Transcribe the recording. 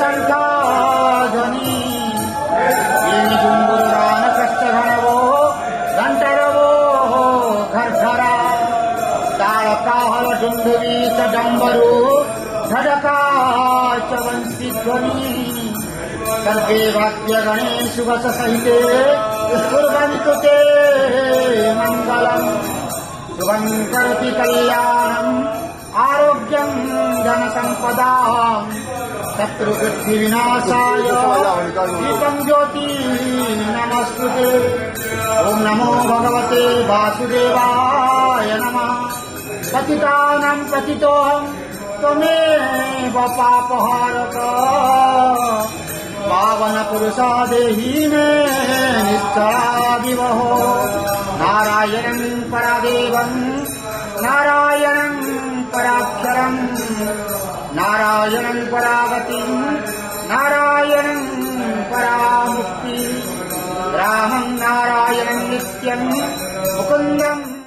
సంఖ్యాధ్వని ఏమి జుంబురాన కష్టఘనవో గంటరవో ఘర్ఘర తాళకాహల డుండువీత డంబరు ధడకాచ వంశీధ్వని सर्वे वाद्यगणेषु वस सहिते कुर्वन्तु ते मङ्गलम् शुभं करोति कल्याणम् आरोग्यं धनसम्पदाम् शत्रुबुद्धिविनाशाय दीपं ज्योति नमस्तुते ॐ नमो भगवते वासुदेवाय नमः पतितानां पतितोऽहं त्वमेव पापहारक पावन पुरुषा देहि मे निश्चलादिवहो नारायणं परादेवं नारायणं पराक्षरं नारायणं परागतिं नारायणं परामुक्ति रामं नारायणं नित्यं मुकुन्दं